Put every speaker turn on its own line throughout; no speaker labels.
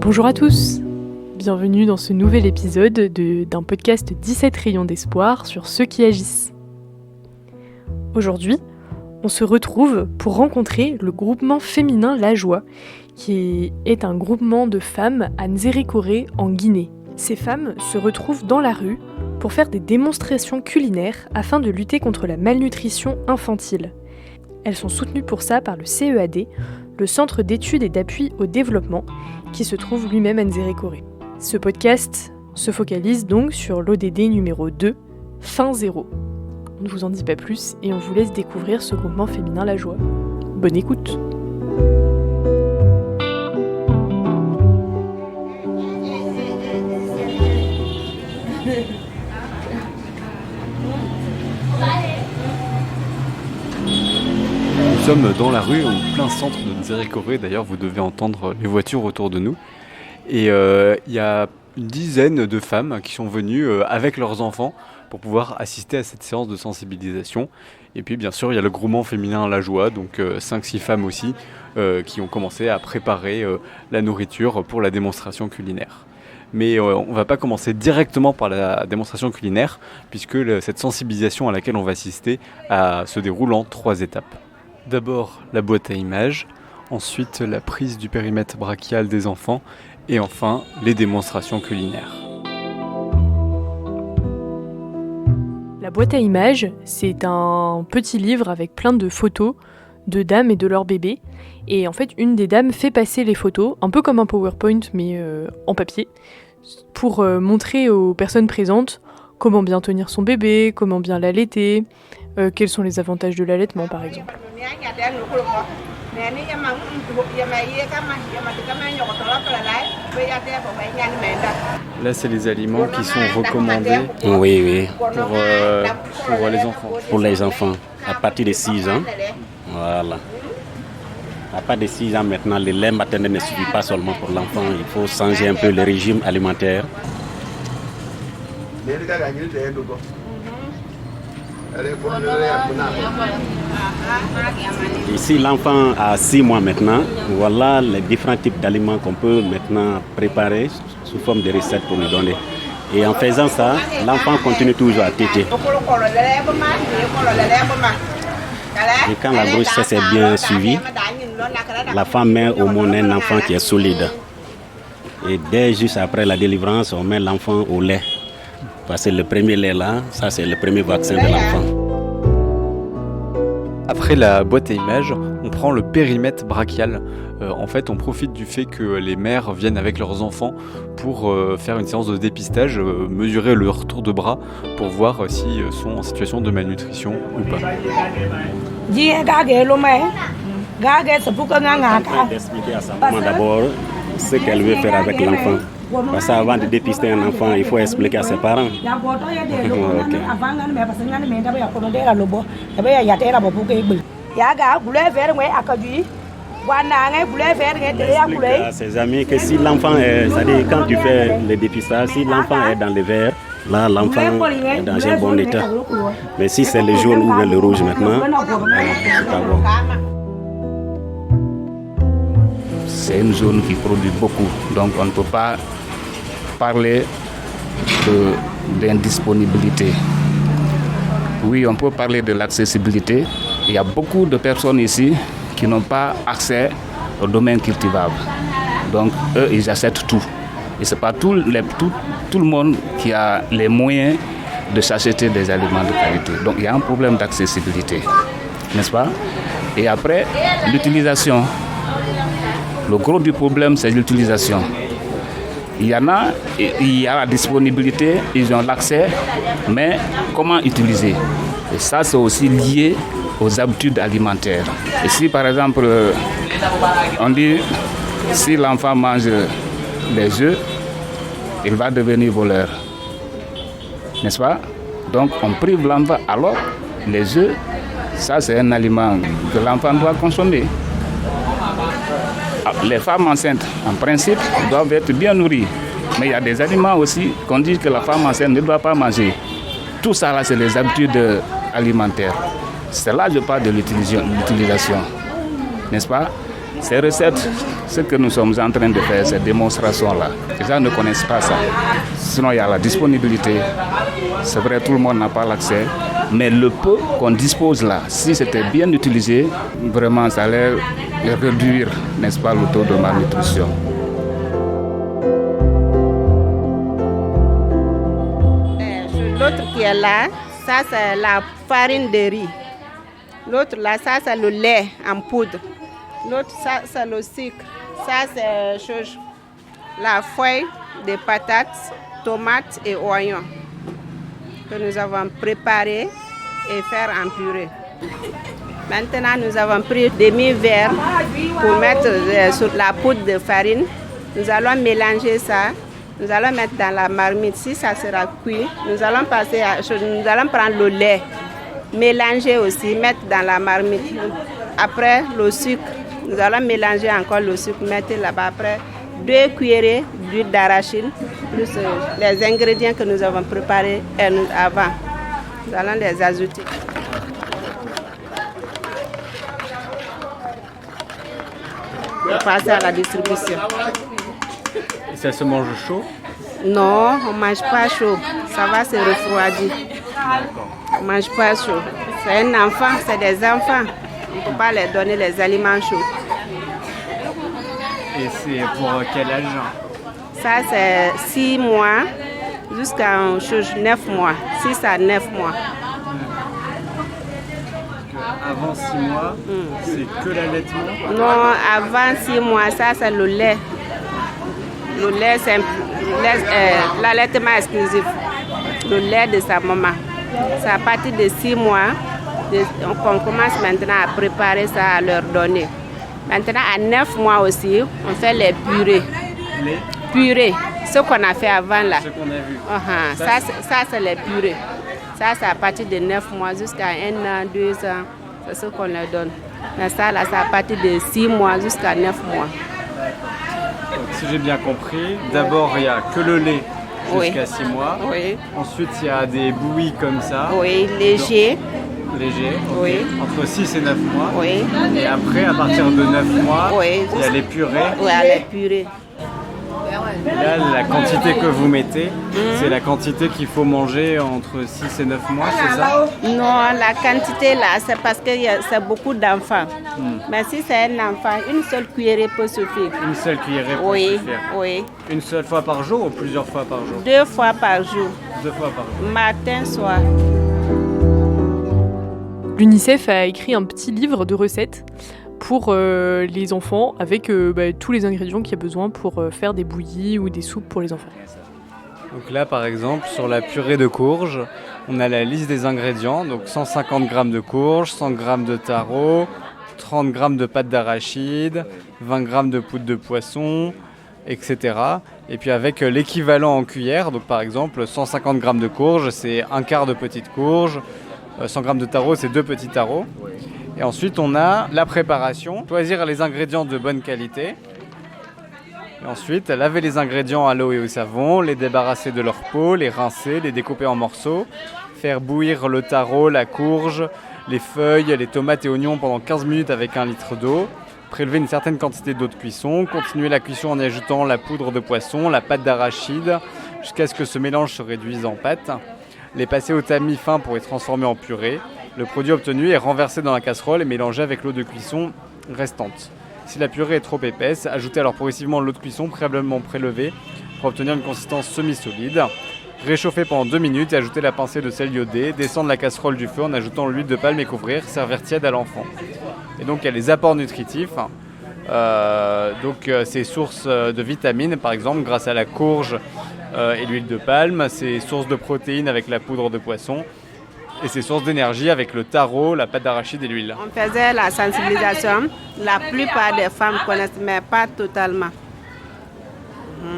Bonjour à tous, bienvenue dans ce nouvel épisode d'un podcast 17 rayons d'espoir sur ceux qui agissent. Aujourd'hui, on se retrouve pour rencontrer le groupement féminin La Joie, qui est un groupement de femmes à Nzérékoré en Guinée. Ces femmes se retrouvent dans la rue pour faire des démonstrations culinaires afin de lutter contre la malnutrition infantile. Elles sont soutenues pour ça par le CEAD, le Centre d'études et d'appui au développement, qui se trouve lui-même à Nzérékoré. Ce podcast se focalise donc sur l'ODD numéro 2, Faim Zéro. On ne vous en dit pas plus et on vous laisse découvrir ce groupement féminin La Joie. Bonne écoute!
Nous sommes dans la rue, au plein centre de Nzérékoré. D'ailleurs, vous devez entendre les voitures autour de nous. Et il y a une dizaine de femmes qui sont venues avec leurs enfants pour pouvoir assister à cette séance de sensibilisation. Et puis, bien sûr, il y a le groupement féminin La Joie, donc 5-6 femmes aussi, qui ont commencé à préparer la nourriture pour la démonstration culinaire. Mais on ne va pas commencer directement par la démonstration culinaire, puisque cette sensibilisation à laquelle on va assister se déroule en 3 étapes. D'abord la boîte à images, ensuite la prise du périmètre brachial des enfants et enfin les démonstrations culinaires.
La boîte à images, c'est un petit livre avec plein de photos de dames et de leurs bébés. Et en fait, une des dames fait passer les photos, un peu comme un PowerPoint mais en papier, pour montrer aux personnes présentes comment bien tenir son bébé, comment bien l'allaiter, quels sont les avantages de l'allaitement par exemple.
Là, c'est les aliments qui sont recommandés
Oui.
pour les enfants.
Pour les enfants, à partir de 6 ans. Voilà. À partir de 6 ans maintenant, le lait maternel ne suffit pas seulement pour l'enfant. Il faut changer un peu le régime alimentaire. Ici, l'enfant a 6 mois maintenant. Voilà les différents types d'aliments qu'on peut maintenant préparer sous forme de recettes pour lui donner. Et en faisant ça, l'enfant continue toujours à téter. Et quand la grossesse est bien suivie, la femme met au monde un enfant qui est solide. Et dès juste après la délivrance, on met l'enfant au lait. Parce que le premier lait là, ça c'est le premier vaccin de l'enfant.
Après la boîte à images, on prend le périmètre brachial. En fait, on profite du fait que les mères viennent avec leurs enfants pour faire une séance de dépistage, mesurer leur tour de bras pour voir s'ils sont en situation de malnutrition ou pas.
D'expliquer à sa maman d'abord ce qu'elle veut faire avec l'enfant. Parce qu'avant de dépister un enfant, il faut expliquer à ses parents. Explique à ses amis que si l'enfant est, c'est-à-dire quand tu fais le dépistage, si l'enfant est dans le vert, là l'enfant est dans un bon état. Mais si c'est le jaune ou le rouge maintenant,
c'est une zone qui produit beaucoup, donc on ne peut pas parler d'indisponibilité. Oui, on peut parler de l'accessibilité. Il y a beaucoup de personnes ici qui n'ont pas accès au domaine cultivable. Donc, eux, ils achètent tout. Et ce n'est pas tout le monde qui a les moyens de s'acheter des aliments de qualité. Donc, il y a un problème d'accessibilité, n'est-ce pas? Et après, l'utilisation. Le gros du problème, c'est l'utilisation. Il y a la disponibilité, ils ont l'accès, mais comment utiliser? Et ça, c'est aussi lié aux habitudes alimentaires. Et si, par exemple, on dit, si l'enfant mange les œufs, il va devenir voleur. N'est-ce pas? Donc, on prive l'enfant. Alors, les œufs, ça, c'est un aliment que l'enfant doit consommer. Les femmes enceintes, en principe, doivent être bien nourries. Mais il y a des aliments aussi qu'on dit que la femme enceinte ne doit pas manger. Tout ça, là, c'est les habitudes alimentaires. C'est là que je parle de l'utilisation. N'est-ce pas? Ces recettes Ce que nous sommes en train de faire, ces démonstrations-là, les gens ne connaissent pas ça. Sinon, il y a la disponibilité. C'est vrai, tout le monde n'a pas l'accès. Mais le peu qu'on dispose là, si c'était bien utilisé, vraiment, ça allait réduire, n'est-ce pas, le taux de malnutrition.
L'autre qui est là, ça c'est la farine de riz. L'autre là, ça c'est le lait en poudre. L'autre, ça c'est le sucre. Ça c'est la feuille de patates, tomates et oignons que nous avons préparé et faire en purée. Maintenant, nous avons pris demi-verre pour mettre sur la poudre de farine. Nous allons mélanger ça. Nous allons mettre dans la marmite. Si ça sera cuit, nous allons prendre le lait, mélanger aussi, mettre dans la marmite. Après, le sucre. Nous allons mélanger encore le sucre, mettre là-bas. Après, 2 cuillerées d'huile d'arachide, plus les ingrédients que nous avons préparés avant. Nous allons les ajouter. On va passer à la distribution.
Et ça se mange chaud?
Non, on ne mange pas chaud. Ça va se refroidir. On ne mange pas chaud. C'est un enfant, c'est des enfants. On ne peut pas leur donner les aliments chauds.
Et c'est pour quel âge?
Ça, c'est 6 mois jusqu'à 9 mois. 6 à 9 mois.
Avant 6 mois, c'est que l'allaitement?
Non, avant 6 mois, ça, c'est le lait. Le lait, c'est l'allaitement exclusif. Le lait de sa maman. C'est à partir de 6 mois qu'on commence maintenant à préparer ça, à leur donner. Maintenant, à 9 mois aussi, on fait les purées.
Les
Purées, ce qu'on a fait avant là.
Ce qu'on a vu.
Ça, c'est les purées. Ça, c'est à partir de 9 mois jusqu'à 1 an, 2 ans. C'est ce qu'on leur donne. Mais ça, là, c'est à partir de 6 mois jusqu'à 9 mois.
Donc, si j'ai bien compris, d'abord, il n'y a que le lait jusqu'à 6 mois.
Oui.
Ensuite, il y a des bouillies comme ça.
Oui, léger.
Léger.
Oui.
Entre 6 et 9 mois.
Oui.
Et après, à partir de 9 mois,
Oui.
il y a les purées.
Oui, à les purées.
Et là, la quantité que vous mettez, c'est la quantité qu'il faut manger entre 6 et 9 mois, c'est ça?
Non, la quantité là, c'est parce que c'est beaucoup d'enfants. Mais si c'est un enfant, une seule cuillerée peut suffire.
Une seule cuillerée pour
Oui,
suffire.
oui.
Une seule fois par jour ou plusieurs fois par jour?
2 fois par jour,
2 fois par jour.
matin, soir.
L'UNICEF a écrit un petit livre de recettes pour les enfants avec tous les ingrédients qu'il y a besoin pour faire des bouillies ou des soupes pour les enfants.
Donc là, par exemple, sur la purée de courge, on a la liste des ingrédients. Donc 150 g de courge, 100 g de taro, 30 g de pâte d'arachide, 20 g de poudre de poisson, etc. Et puis avec l'équivalent en cuillère, donc par exemple 150 g de courge, c'est un quart de petite courge, 100 g de taro, c'est 2 petits taros. Et ensuite, on a la préparation, choisir les ingrédients de bonne qualité. Et ensuite, laver les ingrédients à l'eau et au savon, les débarrasser de leur peau, les rincer, les découper en morceaux, faire bouillir le taro, la courge, les feuilles, les tomates et oignons pendant 15 minutes avec 1 litre d'eau, prélever une certaine quantité d'eau de cuisson, continuer la cuisson en y ajoutant la poudre de poisson, la pâte d'arachide, jusqu'à ce que ce mélange se réduise en pâte, les passer au tamis fin pour les transformer en purée. Le produit obtenu est renversé dans la casserole et mélangé avec l'eau de cuisson restante. Si la purée est trop épaisse, ajoutez alors progressivement l'eau de cuisson préalablement prélevée pour obtenir une consistance semi-solide. Réchauffer pendant 2 minutes et ajouter la pincée de sel iodé, descendre la casserole du feu en ajoutant l'huile de palme et couvrir, servir tiède à l'enfant. Et donc il y a les apports nutritifs, c'est source de vitamines par exemple grâce à la courge et l'huile de palme, c'est source de protéines avec la poudre de poisson. Et c'est source d'énergie avec le taro, la pâte d'arachide et l'huile.
On faisait la sensibilisation. La plupart des femmes connaissent, mais pas totalement.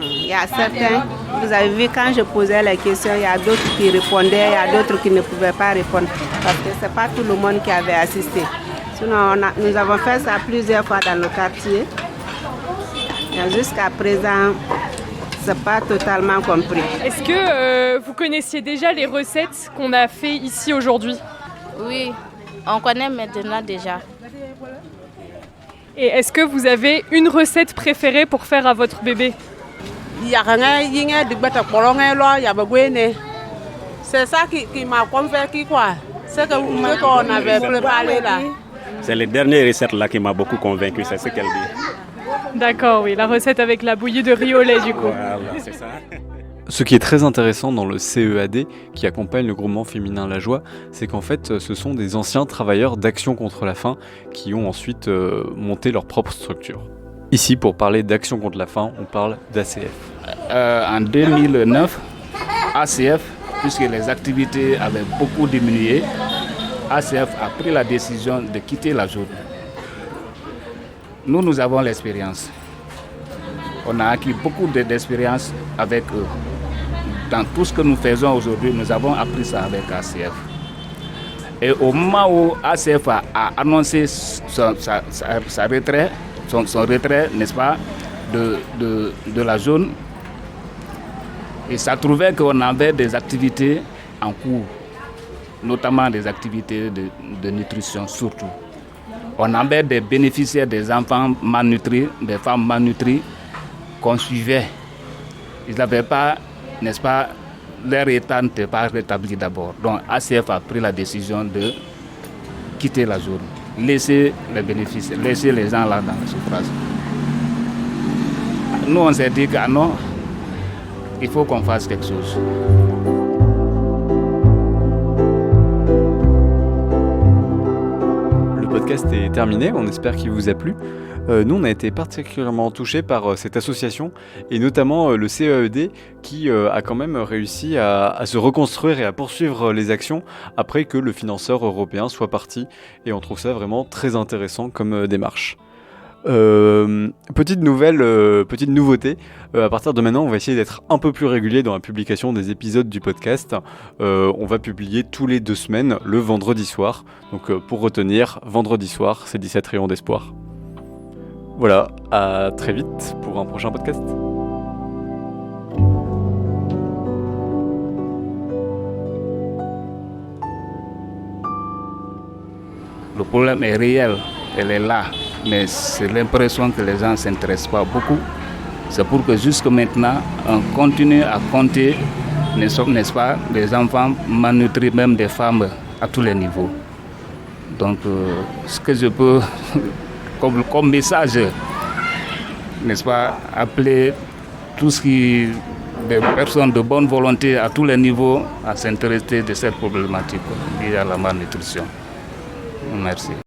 Il y a certains, vous avez vu quand je posais les questions, il y a d'autres qui répondaient, il y a d'autres qui ne pouvaient pas répondre. Parce que ce n'est pas tout le monde qui avait assisté. Sinon, nous avons fait ça plusieurs fois dans le quartier. Et jusqu'à présent, ce n'est pas totalement compris.
Est-ce que vous connaissiez déjà les recettes qu'on a fait ici aujourd'hui?
Oui, on connaît maintenant déjà.
Et est-ce que vous avez une recette préférée pour faire à votre bébé?
C'est ça qui m'a convaincu, quoi. C'est qu'on avait préparé là.
C'est les dernières recettes là qui m'a beaucoup convaincu, c'est ce qu'elle dit.
D'accord, oui, la recette avec la bouillie de riz au lait du coup.
Voilà, c'est ça.
Ce qui est très intéressant dans le CEAD, qui accompagne le groupement féminin La Joie, c'est qu'en fait, ce sont des anciens travailleurs d'Action contre la faim qui ont ensuite monté leur propre structure. Ici, pour parler d'Action contre la faim, on parle d'ACF.
En 2009, ACF, puisque les activités avaient beaucoup diminué, ACF a pris la décision de quitter la zone. Nous avons l'expérience. On a acquis beaucoup d'expérience avec eux. Dans tout ce que nous faisons aujourd'hui, nous avons appris ça avec ACF. Et au moment où ACF a annoncé son retrait, n'est-ce pas, de la zone, et ça trouvait qu'on avait des activités en cours, notamment des activités de nutrition surtout. On avait des bénéficiaires, des enfants malnutris, des femmes malnutries qu'on suivait. Ils n'avaient pas, n'est-ce pas, leur état n'était pas rétabli d'abord. Donc ACF a pris la décision de quitter la zone, laisser les bénéficiaires, laisser les gens là dans la souffrance. Nous on s'est dit que non, il faut qu'on fasse quelque chose.
Le podcast est terminé, on espère qu'il vous a plu. Nous, on a été particulièrement touchés par cette association et notamment le CEAD qui a quand même réussi à se reconstruire et à poursuivre les actions après que le financeur européen soit parti. Et on trouve ça vraiment très intéressant comme démarche. Petite nouveauté, à partir de maintenant on va essayer d'être un peu plus régulier dans la publication des épisodes du podcast. On va publier tous les 2 semaines le vendredi soir, donc pour retenir, vendredi soir c'est 17 rayons d'espoir. Voilà, à très vite pour un prochain podcast.
Le problème est réel, elle est là. Mais c'est l'impression que les gens ne s'intéressent pas beaucoup. C'est pour que jusque maintenant, on continue à compter, n'est-ce pas, les enfants malnutris, même des femmes à tous les niveaux. Donc, ce que je peux, comme message, n'est-ce pas, appeler des personnes de bonne volonté à tous les niveaux à s'intéresser de cette problématique liée à la malnutrition. Merci.